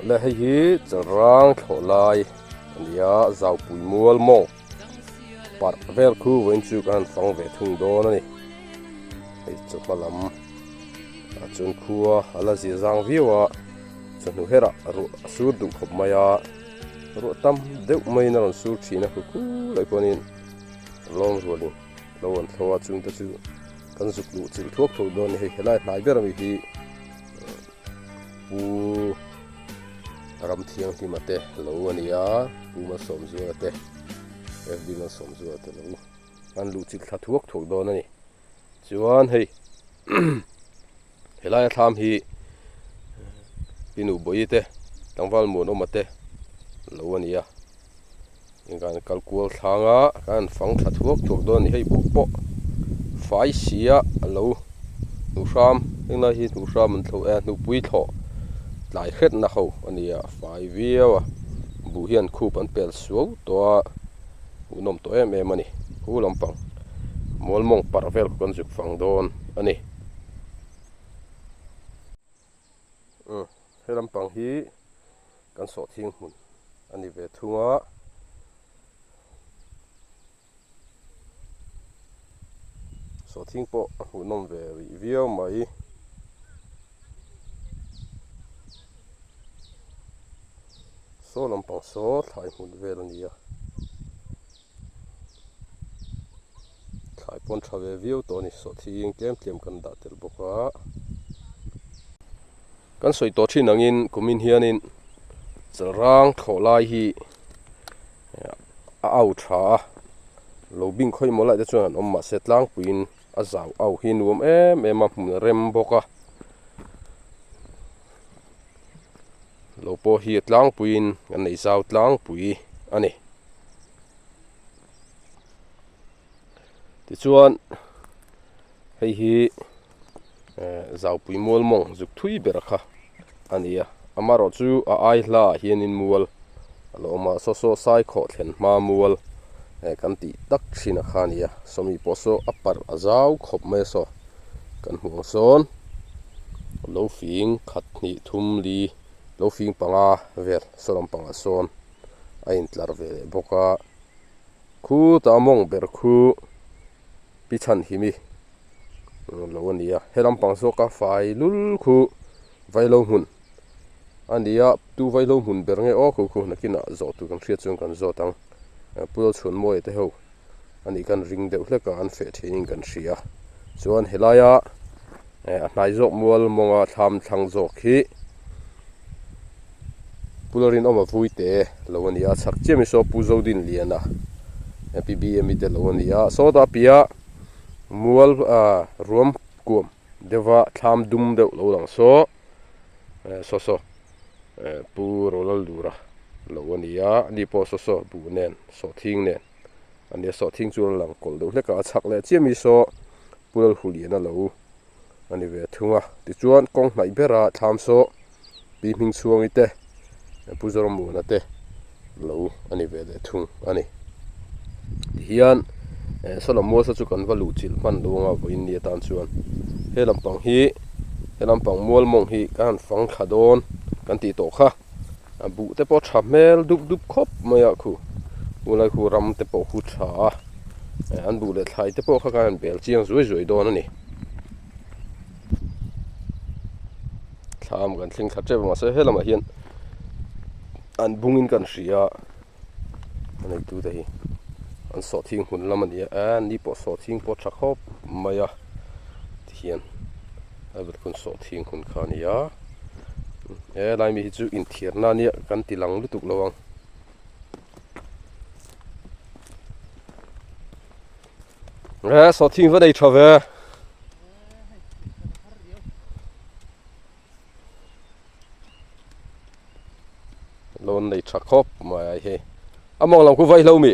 là hay hi rang thổ lai ania Zaupui mualmawng par vel khu wen chu kan phang ve thung do na ni ei chu palam a chun khua ala zi zang viwa chunu hera ru su du khop maya ru tam deuh mai na ron su thina khu lai ponin long roli lon thwa chung ta chu kan zuk lu chil thuak tho do ni hei helai hlai ber mi hi pu ram thiang hi mate lo ania pu ma som zu ate fb ma som zu ate lo an lu chil thla thuak tho do na ni chuan hei helai tham hi pinu boite tangwal mo no mate lo ania ingan kalkual thanga kan phang thla thuak tho do ni hei bo fai sia lo nu hram engla hi nu hram an thlo a nu pui tho lai khet na ho ania fai viawa bu hian khup an pel suau to unom to em ani hu lampang mualmawng parvel kon juk phang don ani he lampang hi kan so thing mun ani ve thunga so thing po unom ve review mai so lampang so thai mun vel ania thai pon thave view to ni so thing kem kan da tel boka kan soi to thin angin kumin hianin charang tholai hi a au tha lobing khoi molai da chuan om ma setlang puin a zau au hi nuam em a hmun rem boka lopo hi tlang puin an nei zau tlang pui ani ti chuan hei hi Zaupui mualmawng zuk thui berkha ania amaro chu a ai hla hianin mual alo ma so sai kho thlen ma mual kan ti tak thina khania somi poso apar azau khop me so kan hmuang son lo fing khat ni thum li lo fing panga ver solam panga son a in tlar ve boka khu ta mong ber khu pichan himi lo ania helam pang so ka fai lul khu vailo hun ania tu vailo hun ber nge o khu nakina zo tu kan thria chung kan zo tang pulo chhun moi te ho ani kan ring deuh hleka an fe thein kan thria chuan helaya a hnai zok mualmawnga tham thlang zok hi pulorin oma vuite lo ania chak chemi so pu zo din liana pbm ite lo ania so da pia mual ruam kum dewa tham dum deuh lo lang so pu rolal dura lo ania ni po so bu nen so thing nen ania so thing chu lang kol deuh hleka chak le chemi so pulal huliana lo ani ve thunga ti chuan kong hnai bera tham so pi hming chuang ite puzorom mu na te lo ani ve le thung ani hian solam mo sa chu kan valu chil man lunga voin ni tan chuan he lampang mualmawng hi kan phang khadon kan ti to kha bu te po thamel dup khop maya khu ulai khu ram te po khu tha an bu le thlai te po kha kan bel chiang zui don ani tham kan thling thla che mà se helama hian an bungin kan ria anei tu te hi an so thing hun lam ani an ni po so thing po thakop maya hian abat kun so thing hun khania lai mi chu in thirna ni kan tilang lutuk lawang so thing va dei thave lon nei thakop mai he among lam ku vai lo mi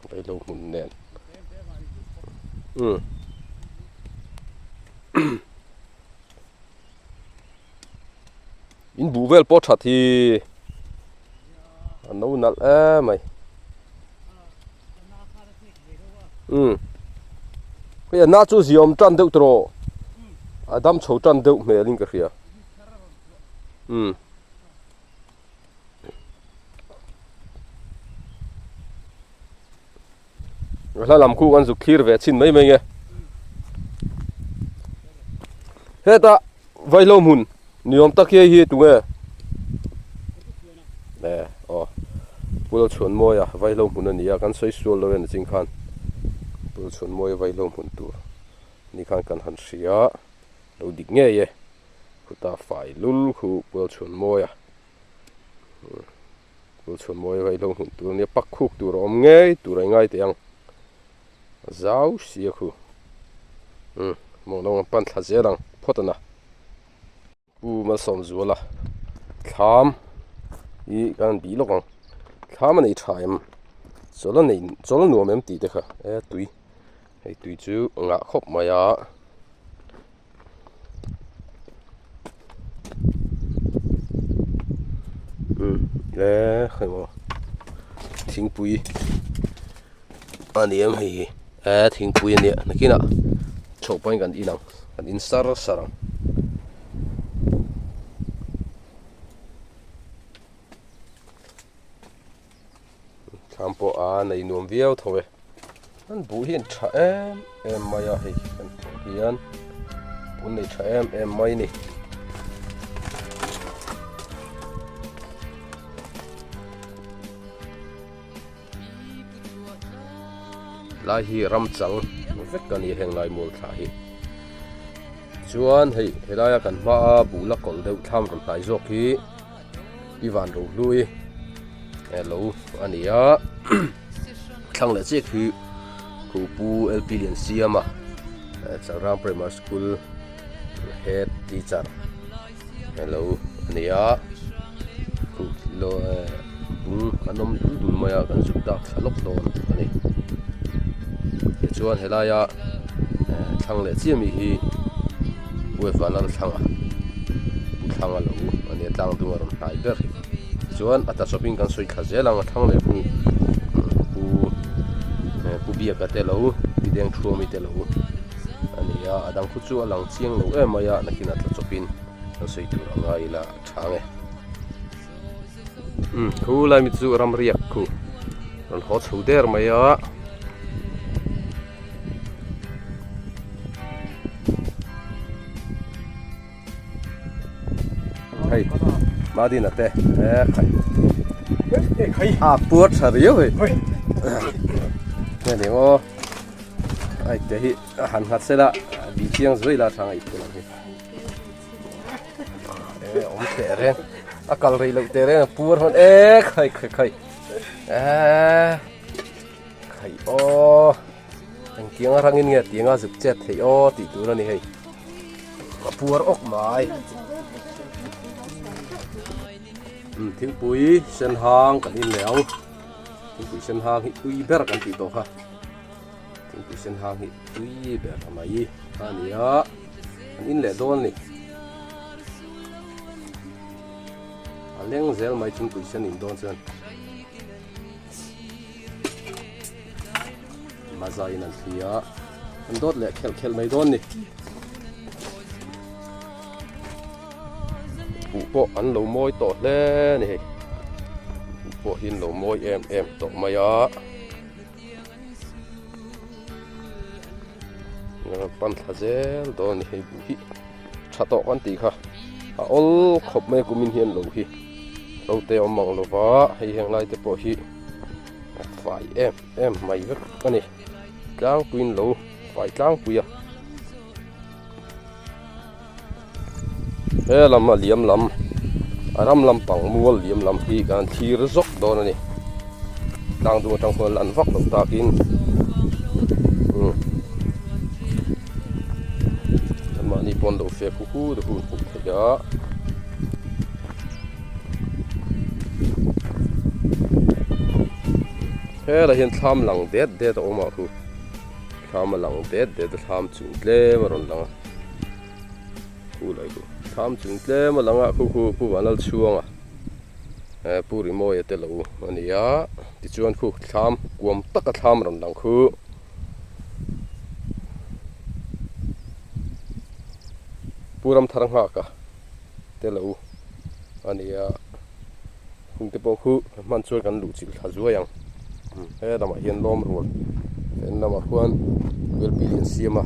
vai lo mun nen in bu vel po that hi no nal mai bây na chu ziom tran deuh tro adam chho tran deuh me ling ka khia la lam khu an zu khir ve chin mai mai nge heta vailo mun niom takia hi tu nge nè pul chun moya vailo mun ania kan soi sual lo en ching khan pul chun moya vailo mun tu ni khan kan han sia lo dik nge ye khuta fai lul khu pul chun moya vailo mun tu ni pak khuk tu rom nge tu rai ngai te ang zau sia khu mo no pan thla zelang photana pu ma som zuala kham i kan bi lokang kham nei thaim zola nu mem ti te kha tui hei tui chu nga khop maya khai mo thing pui ani em hei thing pui ni nakina chho point kan inang kan in sarang campo a nei nuam viau thowe an bu hian tha em maya hei kan hian pun nei tha em mai ni lai hi ram chang vek kan hi heng lai mul tha hi chuan hei helaya kan ma bu la kol deuh tham ron pai zok hi piwan ro lui hello ania thlang le che khu pu lp lian siama charam primary school head teacher hello ania khu lo anom dul maya kan zukta thalok don ani chuan helaya thlang le chiami hi wefanal thanga lo ani tlang tu ron tai ber chuan ata shopping kan soi khazelang thang le pu bia ka te lo bideng thua mi te lo ani ya adang khu chu alang chiang lo maya nakina tla shopping kan soi tu angai la thange khu lai mi chu ram riak khu ron ho chu der maya khai ma din ate khai puat sariyo he ne mo ai te hi han hat sela bi chiang zoi la thang ai tu la om te ren akal rei lo te ren pur hon khai khai o ang kiang rangin nge tianga zup chet thei o ti tu na ni hei pur ok mai thing pui sen hang kan in leang thing pui sen hang hi ui ber kan ti to kha thing pui sen hang hi ui ber mai ania kan in le don ni aleng zel mai thing pui sen in don chen maza in an thia an dot le khel mai don ni bộ ăn lẩu môi to lên này bộ hin lẩu môi em to mày á pan thà dễ đó này bụi chato kan ti kha a ol khop me kumin hian lo hi lo te omang lova hei heng lai te po hi fai em mai vek ani tlang puin lo fai tlang puya he lama liam lam aram lam pang mual liam lam hi kan thir zok don ani tlang du tang hol an vak lo takin ma ni pon do fe khu do hu ya he la hian thlam lang det oma khu thlam lang det thlam chung tle maron lang khu lai khu thlam chung tle ma langa khu pu wanal chuanga puri moi te lo ania ti chuan khu thlam kuam taka thlam ron lang khu puram tharang ha ka te lo ania hung te po khu man chuan kan lu chil tha zuayang he dama hian lom rual en lama khuan wel pilin siama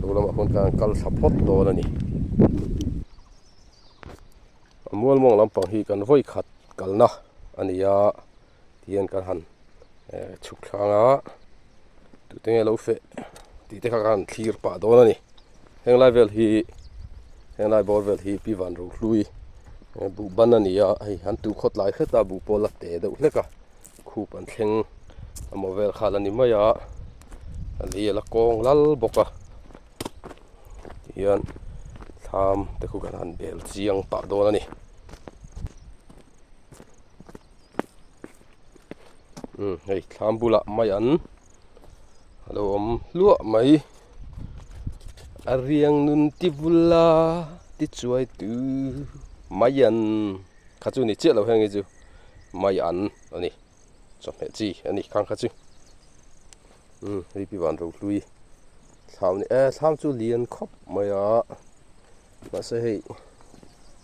lo lama khon kan kal support do ani mualmawng lampang hi kan voi khat kalna ania tian kan han chuk thanga tu tenge lo fe ti te kha kan thlir pa do ani henglai bor vel hi pi van ro hlui bu ban ania hei han tu khot lai kheta bu pola te de hleka khup an thleng amo vel khal ani maya ali la kong lal boka hian tham te khu kan han bel chiang pa do ani hei tham bula mai an halo om lua mai ariang nun ti bula ti chuai tu mai an khachu ni che lo hengi chu mai an ani chom he chi ani khang khachu ri pi wan ro hlui tham ni tham chu lian khop maya ma se hei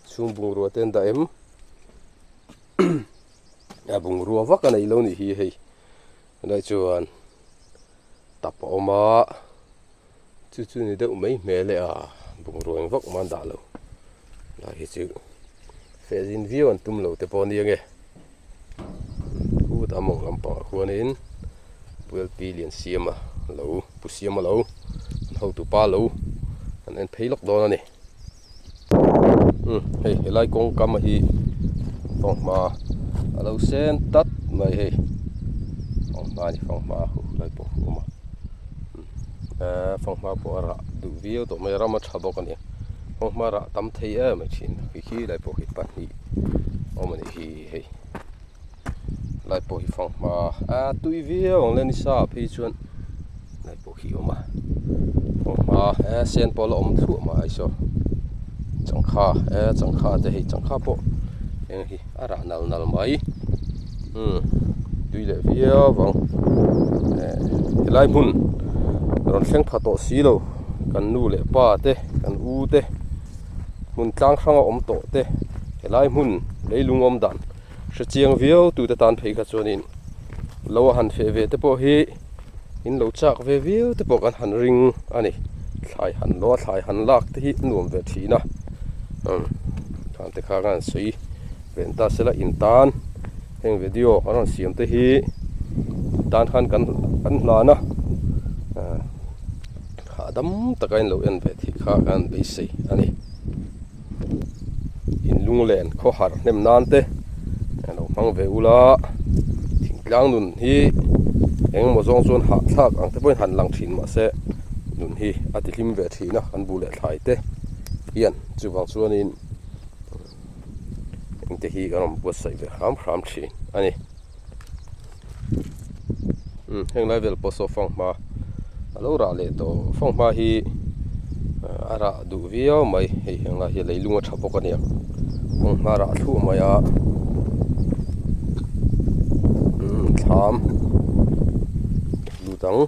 chung bung ro ten da em ya bung ro wa ka nei lo ni hi hei dai chuan tap oma chu ni de mai me le a bung ro eng vak man da lo la hi chu fezin view an tum lo te pon nge ku ta mong lam pa khuanin puel pilin siama lo pu siama lo ho tu pa lo an en pheilok don ani hei helai kong kam hi tong ma alo sen tat mai hei ong ma ni phong ma hu lai po hu ma phong ma po ra du view to mai ra ma thabo kan ni phong ma ra tam thei a mai chin hi lai po hi pa ni o mani hi hei lai po hi phong ma tui view ong len sa phi chuan lai po hi o ma phong ma sen po lo om thu ma ai so changkha te hei changkha po eng hi ara nal mai tui le via wang helai mun ron thleng pha to si lo kan nu le pa te kan u te mun tlang khanga om to te helai mun leilung om dan hre chiang vio tu te tan phei kha chuanin lo han fe ve te po hi in lo chak ve vio te po kan han ring ani thlai han lak te hi nuam ve thina kan te kha kan sui venta sela in tan heng video aron siam te hi tan khan kan hlana khadam takain lo en ve thi kha kan be sei ani in lunglen kho har nem nan te lo mang ve ula thingtlang nun hi eng mo zong chon ha thak ang te poin han lang thin ma se nun hi ati hlim ve thina kan bu le thlai te hian chuwang chuanin eng te hi kan bu sai ve hram thin ani heng lai vel po so phong ma alo ra le to phong ma hi ara du vio mai hei heng la hi leilunga thabo ka nia phong ma ra thu ma ya tham lu tang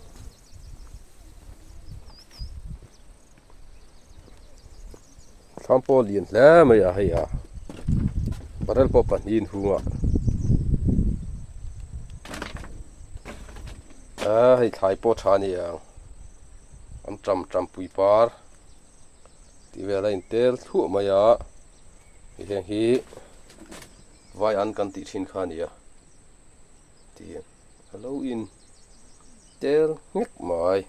tham po lien la ma ya hei ya barel po pan hin hunga hei thai po thani ya am tram pui par ti ve la in tel thu ma ya hi vai an kan ti thin kha ni ya ti hello in tel ngek mai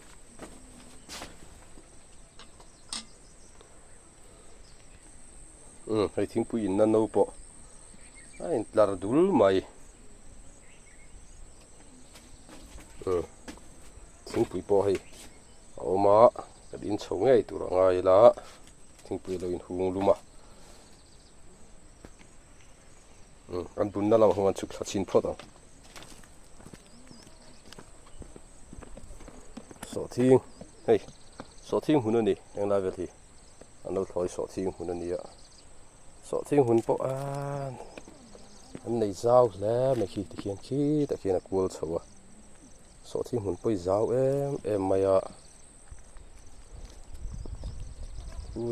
hay thing pui in na no po ai tlar dul mai thing pui po hay oma kadin chho ngai tu ra ngai la thing pui lo in hung luma an bun na lam hong an chuk thlachin phot ang so thing hey so thing hun ni eng la vel hi an lo thloi so thing hun ni ya so thing hun po an nei zau le me khi ti khian ta khian a kul chawa so thing hun poi zau em maya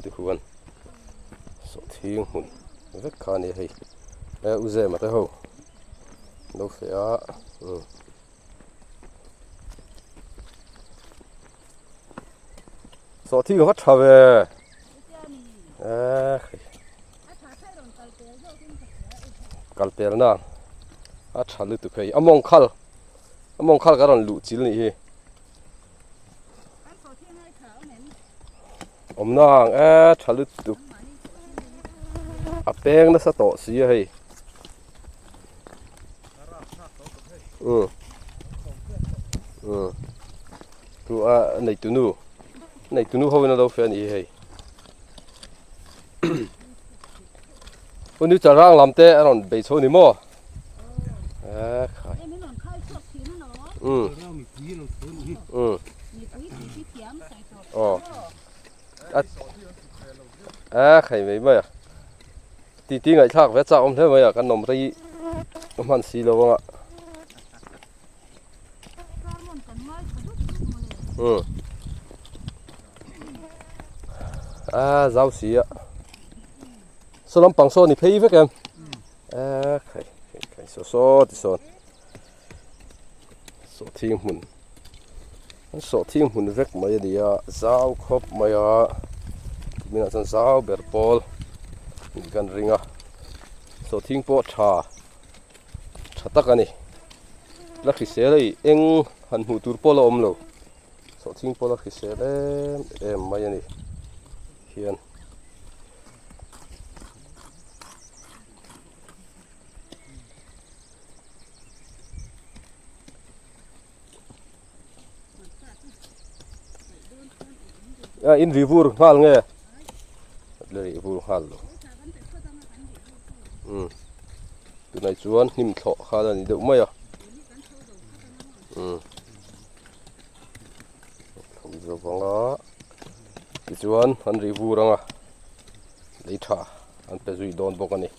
de huan so thing hun vek kha ni hei uze ma te ho lo fe a so thing hot tha ve kalpel na a thalu tu khei among khal ka ron lu chil ni hi omnang thalu tu a peng na sa to si hei tu a nei tu nu ho na lo fe ni hei unu charang lamte aron be cho ni mo khai khai mấy mày à tí ngày thác vẽ chạo thế mày à căn nồng tây man xì lâu không ạ rau xì ạ số lắm bằng số này thấy với em khai số thì số thiên hun vek mày đi à rau khop mày à mình là rau bер pol gan ringa số thiên po cha tắc anh là khi xe đây anh han hu tur pol om lo số thiên po là khi xe em mày này hiền in review hal nghe review hal từ này chuan nim thọ khá là ni đậu mày à không được vắng á thì chuan anh review rằng à lấy thả anh phải duy đòn bọc anh này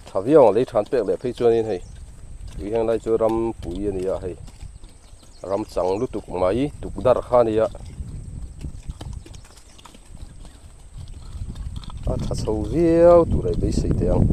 thả viếng lấy thả bẹc lại phải chuan in hay vì hiện nay cho ram bụi này à hay ram trắng lúc tục máy tục đar khá này à thà sâu viêu tụi này bị sấy tiếng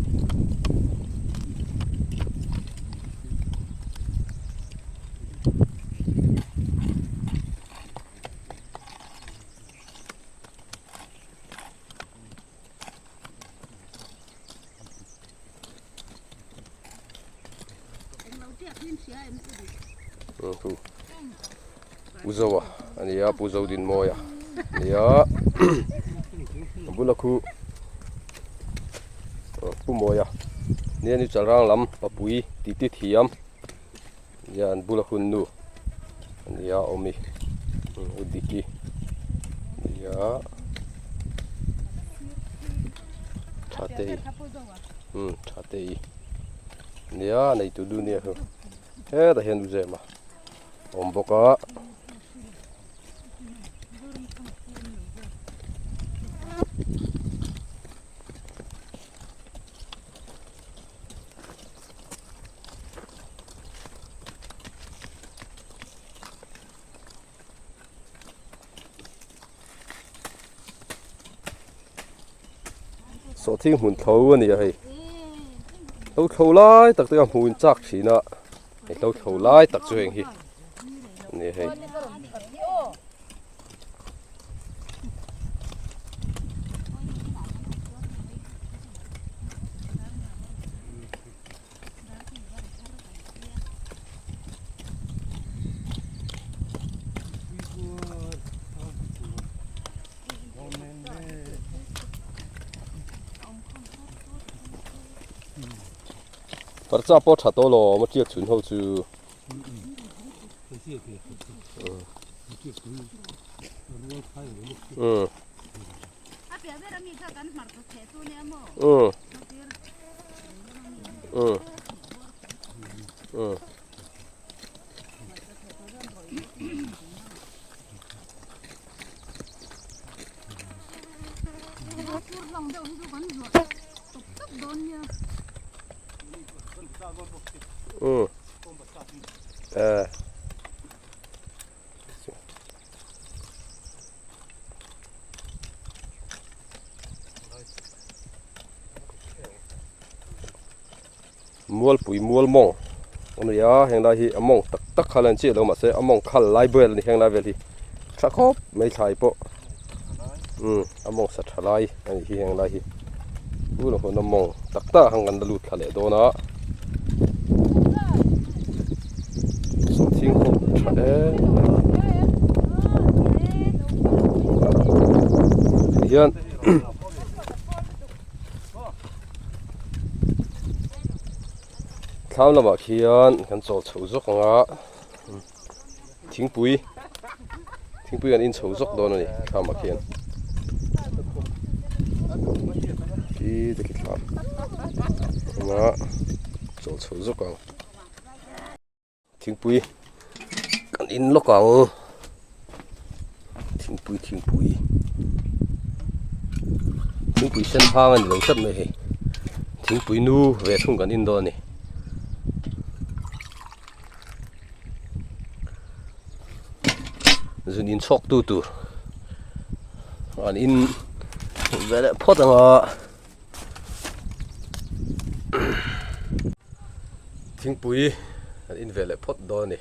uzawa ani ya puzau din moya ya bulaku pumoya nia ni charang lam papui ti thiam yan bulakun nu ya omi udiki ya thate nia nei tu du nia ho he da hen uze ma om boka so thiên hun thâu anh ấy lâu thâu lại tắc tới hun chắc chỉ nè lâu thâu lại tắc cho anh hi này hay Par cha po tha to lo ma tiak chun ho chu. Mualpui mualmawng onu ya heng lai hi among tak tak khalan chi lo ma se among khal lai bel ni heng lai vel hi thakop mai thai po among sa thalai ani hi heng lai hi u lo hon among tak ta hang kan dalut thale do na so thing ho hian tham lama khian kan chaw chho zawk anga thingpui kan in chho zawk dawn ani thlama khian ki te ki thlam anga chaw chho zawk ang thingpui kan in lok ang thingpui sen phang ani lo sat mai he thingpui Hnuh ve thung kan in dawn ni zun in chok tu an in vele phot anga thingpui an in vele phot do ni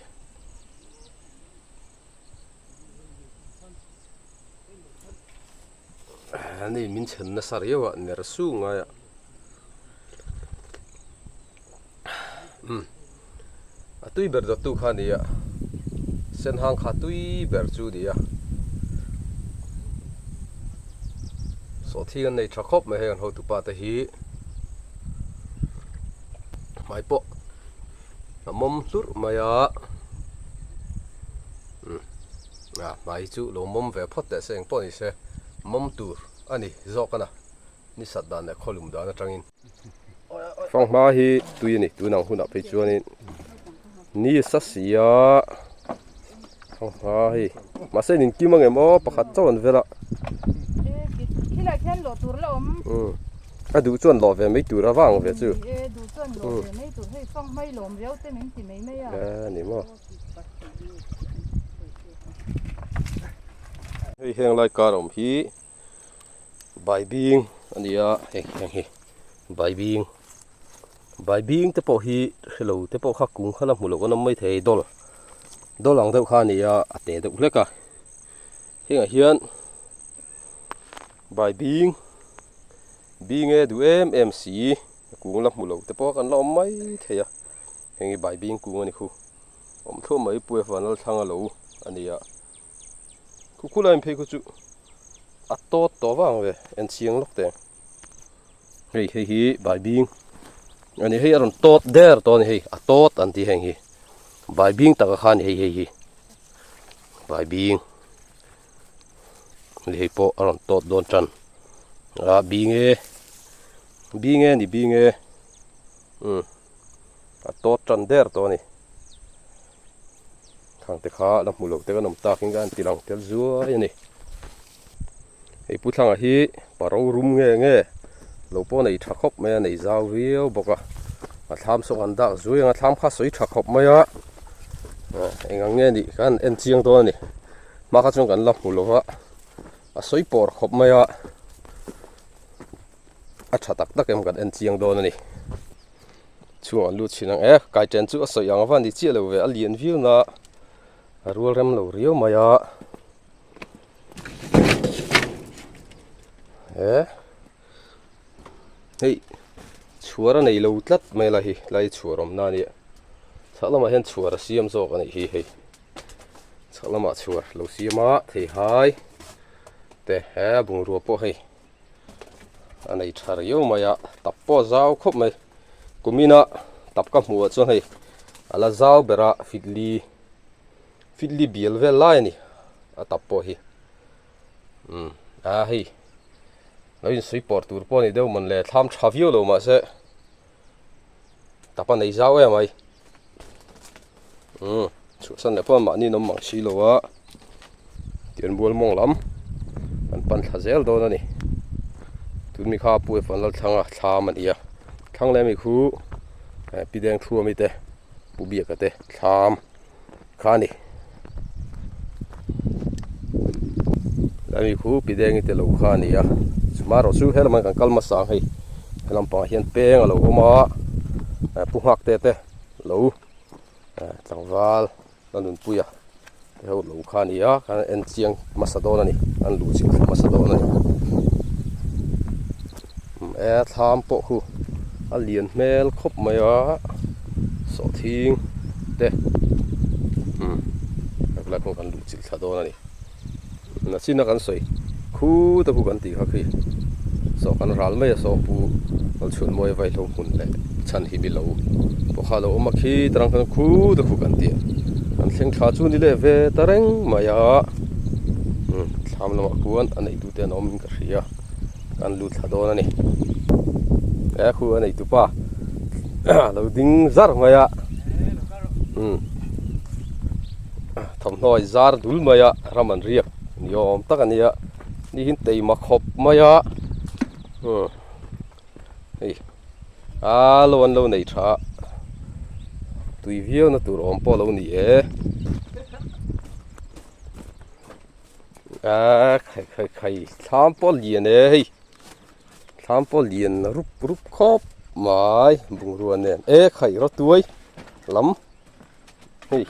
ani min chen na sar yawa ner su nga ya atui ber do tu khani ya sen hang kha tui ber chu dia so thian nei thakop me hen ho tu pa ta hi mai po mom tur maya mai chu lo mom ve phot te seng po ni se mom tur ani zo kana ni sat dan na kholum da na tangin fang ma hi tui ni tu nang huna pe chuanin ni sa sia hi mà sẽ nhìn kim anh em ó bắt cho anh về la khi lại khen lọ tur lọ đủ chuẩn lọ về mấy tur ra vàng về chứ đủ chuẩn lọ về mấy tur hay phong mấy lọ véo tên mình chỉ mấy à nè mà hay hang lại cá rồng hi Baibing anh đi à hang Baibing te po hi hello te po khắc cung khăn một lọ con mấy thầy đô đô lòng đâu khan này à tệ đâu lết cả hiện hiện Baibing nghe đủ em xí cũng làm một lầu tập có cần làm mấy thế à hiện Baibing cũng anh khu ông thua mấy bữa vào nó thang lầu anh đi à cũng làm phải cái chú to vàng về anh xiang lóc tiền Baibing anh ấy là to der to này to anh thì hiện Baibing ta khan hi Baibing li po aron tot don chan binge tot chan der to ni thang te kha lam mulok te kanom ta king gan tilang tel zuwa ni ei pu thang hi paro rum nge lo po nei thakop me nei zaw riu boka a tham so an da zui nga tham kha soi thakop maya engang nge ni kan en chiang to ni ma kha chung kan lam mulo a soi por khop maya a thatak tak em kan en chiang do ni chu an lu chinang kai chen chu a soi ang van di chi lo ve a lien view na a rual rem lo rio maya hey chuara nei lo tlat mai la hi lai chuarom na ni salama hen chuara siam zo kan hi hei salama chuar lo siama thei hai te he bung ru po hei anei thar yo maya tappo zau khop mai kumina tập các mùa cho hay là zau bera fitli biel về lại nè tập po hi hi nói suy bỏ tur po này đâu mình lại tham travel rồi mà sẽ tập anh này zau em mày chủ sân này po mà ni nó mang xí lo á tiền mualmawng lắm anh pan thà zel đó nè tụi mình khá bùi phần là thằng mình ia thằng này mình khu bị đen thua mình thế bù bia cái thế tham khá nè lại mình khu bị đen cái lâu khá nè à mà rồi suy hết là mình cần calm sang hay làm bằng hiện beng ở lâu mà bung hắc thế thế lâu thằng val nó nôn bùi à theo lâu khá nè à cái anh chiang masadona nè anh lú chiang masadona nè tham bộ khu liền mail khóc mày á sổ thiên đây các bạn cũng cần lụt chịu thật đó này nó xin nó cần soi khu ta cũng cần tì khắc khi sổ cần rál mày sổ pu nó chuẩn mồi vay lâu hun lại chân hi bị lâu bộ khá lâu mà khi ta đang cần khu ta cũng cần tì anh xem khá chú đi lệ về ta reng mày á tham lo mà cuốn anh ấy tụi tiền ông mình cái gì á cần lụt thật đó này khu này tụi pa đầu đinh zar maya thầm nói zar dul maya raman riak yom tak ania ni hin tei ma khop maya hey lo an lo nei tha tui viau na tur om po lo ni e khai tham po lian e hey tham po lian rup khop mai bung ruan nè khai rót tuoi lắm hey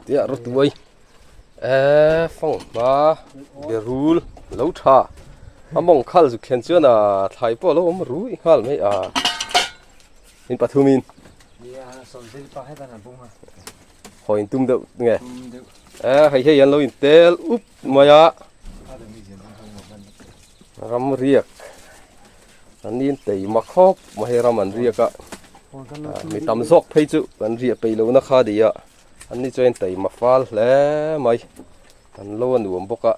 tia rót tuoi phong ma berul lâu tha among khal zu khen chu na thai po lo om ru khal mai in pathumin hoin tum de nge hay an lo in tel up maya ram riak anh in tây mà khóc mà hay ra mình riêng cả mình tắm giọt thấy chứ anh riêng bây lâu nó khá đi ạ anh đi cho anh tây mà pha lẽ mày anh lâu anh uống bốc ạ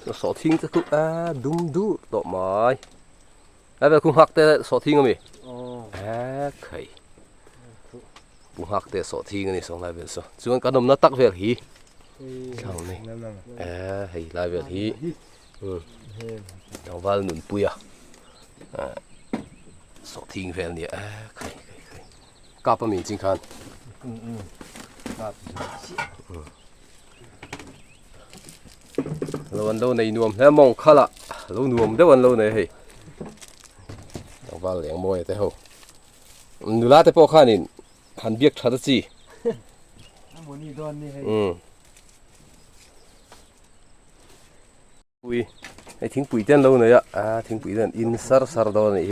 nó sọ thiên cho tụi đúng đủ độ mày bây cũng học tới sọ thiên không mày khẩy cũng học tới sọ thiên này xong lại về sao chứ anh cả năm nó tắc về hí sao này hay lại về hí thằng val nụn bùi sọ thiên về nè khẩy cáp mình chính khăn lâu anh lâu này nuông thế mong khá lạ lâu nuông đâu anh lâu này hay thằng val lẹng môi thế hậu nụ lá thế po khăn nín hắn biết thật gì uiไอ้ทิ้งปุ๋ยเต้นlâu này ạทิ้งปุ๋ยเต้นin sar đó này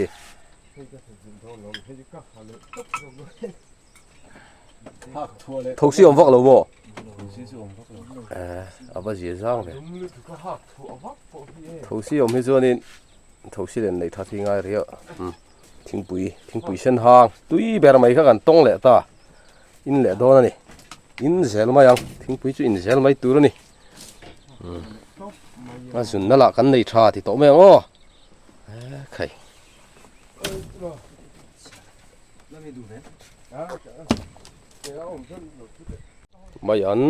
thấu xí ông vóc lâu bộ bao giờ giang này thấu xí ông hay cho nên thấu xí lên này thật thì ngay rồiทิ้งปุ๋ยเส้นหางตุ้ยแบบไม่ก็กันต้องแหละตาอินแหละโดนนี่อินเซลมายังทิ้งปุ๋ยจุอินเซลไม่ตัวนี่สุนนั่นแหละกันในชาที่โตแมงอ๋อใครไม่อัน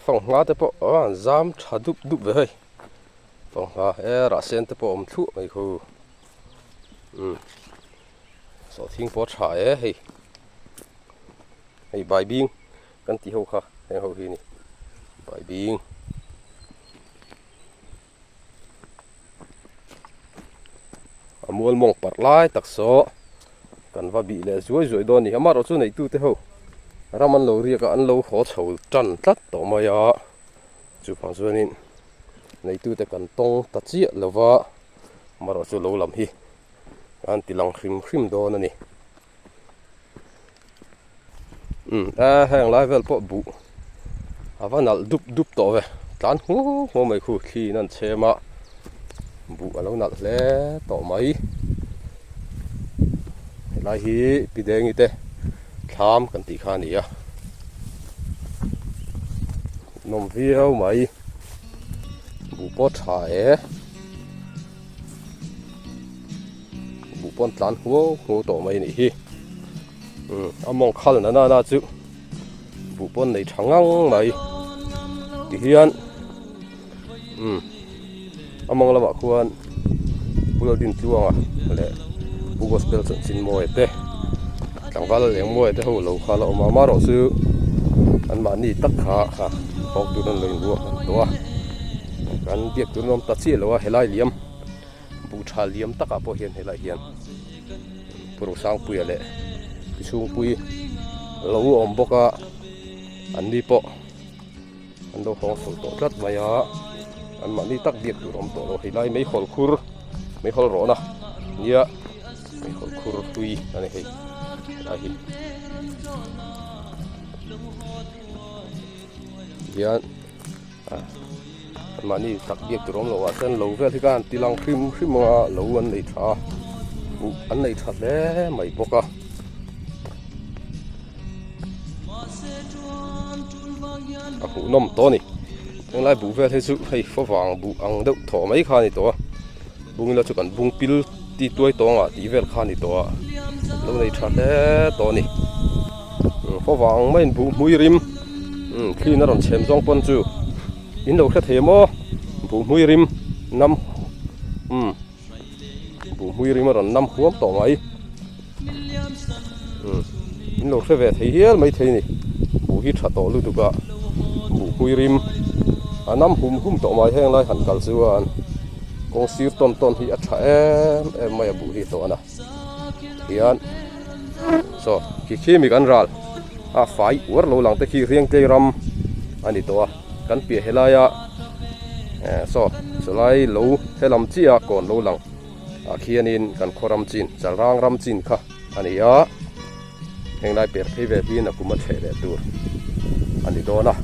ฝั่งงาแต่พอจามชาดุบไปฝั่งงาราเซนแต่พอมทุไอ้คู่สอทิ้งพอชาให้ใบบิงกันที่หัวค่ะให้หัวที่นี่ใบบิงmualmawng par lai takso kan va bi le zoi don ni amar chu nei tu te ho raman lo ria ka an lo kho chho tran tlat to ma ya chu phang chuanin nei tu te kan tong ta chi lova mar chu lo lam hi an tilang khrim don ani hang lai vel po bu avanal dup to ve tlan hu mai khu khi nan chema bu alo nal le to mai lai hi pideng ite tham kan ti kha ni a nom viau mai bu po tha e bu pon tlan huo to mai ni hi among khal na chu bu pon nei thangang mai ti hian among lama khuan pulal din tuanga le bu gospel chin moi te tangwal leng moi te ho lo khala oma ma ro su an ma ni tak kha kha hok tu nan loin bu to kan biak tu nom ta chi lo helai liam bu tha liam taka po hian helai hian puro sang pui ale pisung pui lo om boka an ni po an do hong so to tlat maya an ma ni tak biak tu rom to lo helai mei hol khur mei hol ro na nia mei hol khur tui ani hei ahi hian an ma ni tak biak tu rom lo wa sen lo vel hi kan tilang khrim khrimonga lo an nei tha an nei that le mai boka ahmuhnawm to ni ang lai bu vel he chu hei fawang bu ang deuh tho mai kha ni to bung la chu kan bung pil ti tuai tonga ti vel kha ni to lo nei that le to ni fawang mai bu hui rim clean ron chem jong pon chu in lo kha themo bu hui rim nam bu hui rim ron nam huam to mai in lo kha ve thei hial mai thei ni bu hi tha to lu tu ka bu hui rim anam hum to mai heng lai han kal chuan kong sir ton hi a tha em mai bu hi to na hian so ki mi kan ral a fai ur lo lang te khi riang te ram ani to kan pi helaya so lai lo helam chia kon lo lang a khianin kan khoram chin chalrang ram chin kha ani ya heng lai per phei ve hi na kuma the le tur ani do na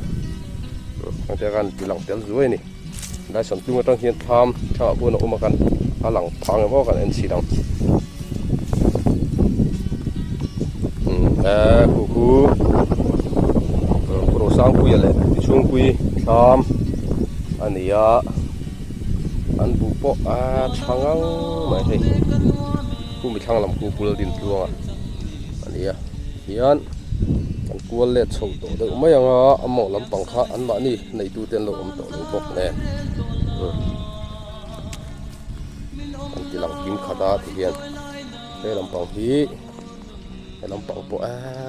ang te kan tilang tel zuai ni dai som tu ngatang hian tham tha bu na umakan alang phang mo kan en sidang ku pro sang pui le chung pui tham ania an bu po a thangang mai hei ku mi thang lam ku pul din tluanga ania hian an kual le chho to de mai anga amo lam pangkha an ma ni nei tu ten lo om to lo bok ne an tilang kim khada ti hian he lam pang hi he lam pang po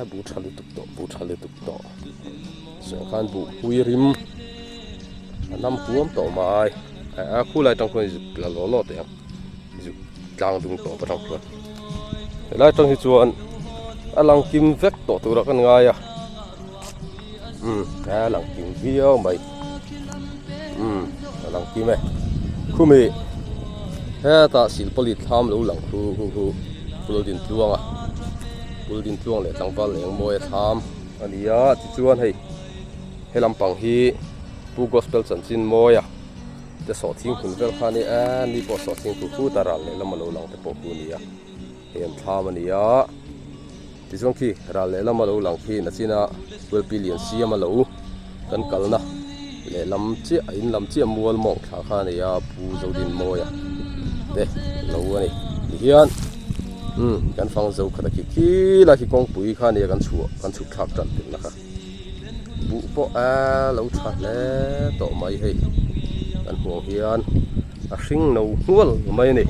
bu thalu tuk to so khan bu hui rim anam huam to mai khu lai tang khoi la lo te ju tlang dung to patang khoi lai tang hi chuan alang kim vek to tu ra kan nga ya alang kim viau mai alang kim e khumi he ta sil poli tham lo lang khu pul din tuang le tangpal leng moi tham ania ti chuan hei helam pang hi pu gospel chan chin moya te so thing hun vel khani ni po so thing pu taral le lam lo lang te po pu nia hem tham ania ti chuan khi ral le lam lo lang khi na china wel billion siam lo kan kalna le lam chi in lam chi mualmawng kha kha nia pu zo din moya te lo ani hian kan phang zo khata ki la ki kong pui kha nia kan chu thak tan tin na kha bu po lo tha le to mai hei kan huang hian a hring no hual mai ni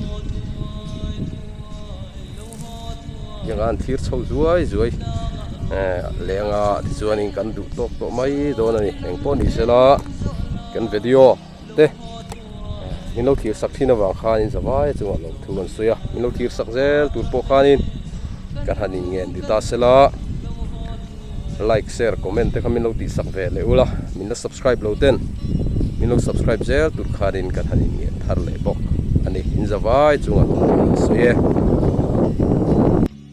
yang an thir chho zuai lenga ti chuan in kan du tok to mai don ani eng po ni sela kan video te min lo thir sak thina wang khan in zawai chunga lo thuan suya min lo thir sak zel tur po khan in kan hanin ngen di ta sela like share comment te khamin lo ti sak ve le ula min la subscribe lo ten min lo subscribe zel tur kharin kan hanin ngen thar le bok ani in zawai chunga suye